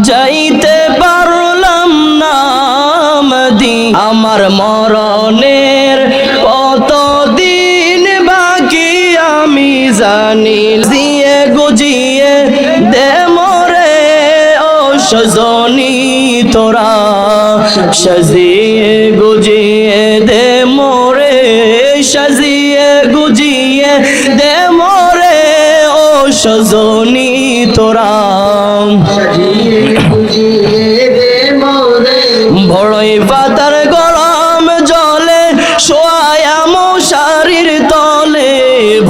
যাইতে পারলাম না মদিনা আমার মরণের কতদিন বাকি আমি জানি দিয়ে গুজিয়ে দে মোরে ও সজনী তোরা সাজিয়ে গুজিয়ে দে মোরে সাজিয়ে গুজিয়ে দে মোরে ও সজনী তোরা বড়ই পাতার গরম জলে শোয়া মশারির তলে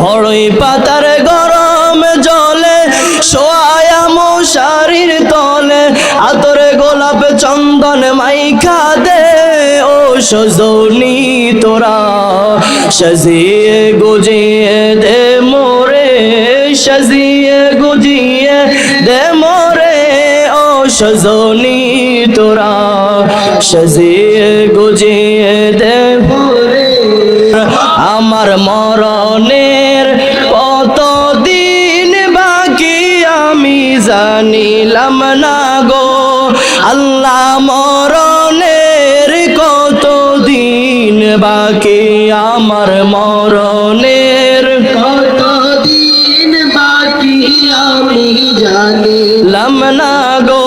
বড়ই পাতার গরম জলে শোয়া মশারির তলে আতরে গোলাপ চন্দন মাইখা দে ও সজনী তোরা সাজিয়ে গুজিয়ে দে মোরে সাজিয়ে গুজিয়ে দে মোরে ও সজনী তোরা সাজিয়ে গুজিয়ে দে মোরে আমার মরণের কতদিন বাকি আমি জানিলাম না গো আল্লাহ মরণের কতদিন বাকি আমার মরণের কতদিন বাকি আমি জানিলাম না গো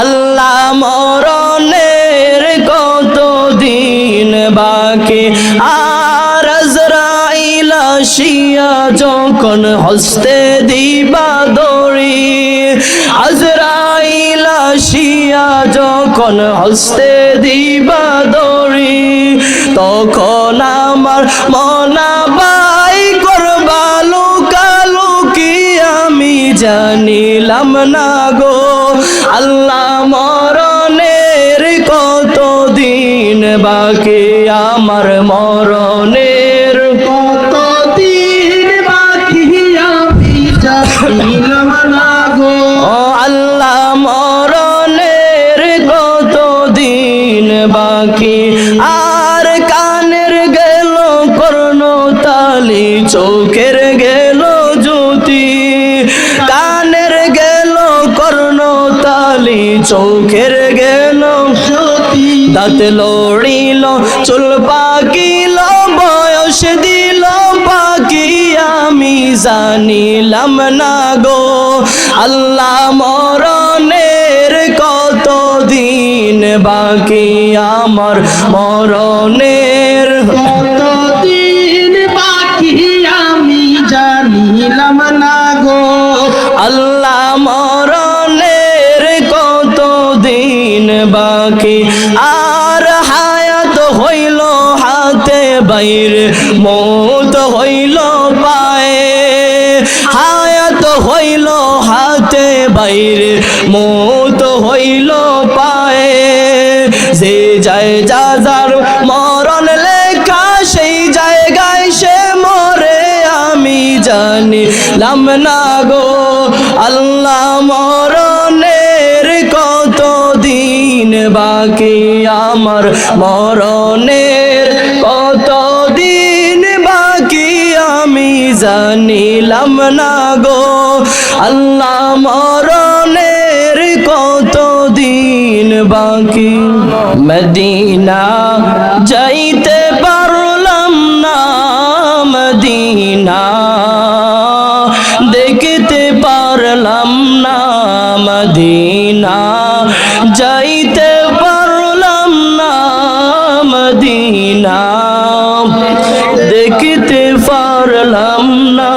আল্লাহ মরণের কতদিন বাকি আর আজরাইল আসিয়া যখন হস্তে দিবা দড়ি আজরাইল আসিয়া যখন হস্তে দিবা দড়ি তখন আমার মনাবাই করবা লুকালুকি আমি জানিলাম না গো আল্লাহ মরণের কতদিন বাকি আমার মরণের কতদিন বাকি আমি জানিলাম না গো আল্লাহ মরণের কতদিন বাকি আর কানের গেল কর্ণতালি চোখের গেল জ্যোতি কানের গেল কর্ণতালি চোখের গেল সতী দাঁত লড়িল চুল পাকিল বয়স দিল পাকি আমি জানিলাম না গো আল্লাহ মরণের কতদিন বাকি আমার মরণের কতদিন বাকি আমি জানিলাম না গো আল্লাহ মরণের কতদিন বাকি আর হায়াত হইল হাতে বাইরে মৌত হইল পায়ে হায়াত হইল হাতে বাইরে মৌত হইল পায়ে যে যায় যার মরণ লেখা সেই জায়গায় সে মরে আমি জানিলাম না গো আল্লাহ মরণের কতদিন বাকি আমার মরণের কতদিন বাকি আমি জানিলাম না গো আল্লাহ মরণের কতদিন বাকি মদিনা যাইতে পারলাম না মদিনা দেখতে পারলাম না মদিনা যাইতে পারলাম না মদিনা দেখতে পারলাম না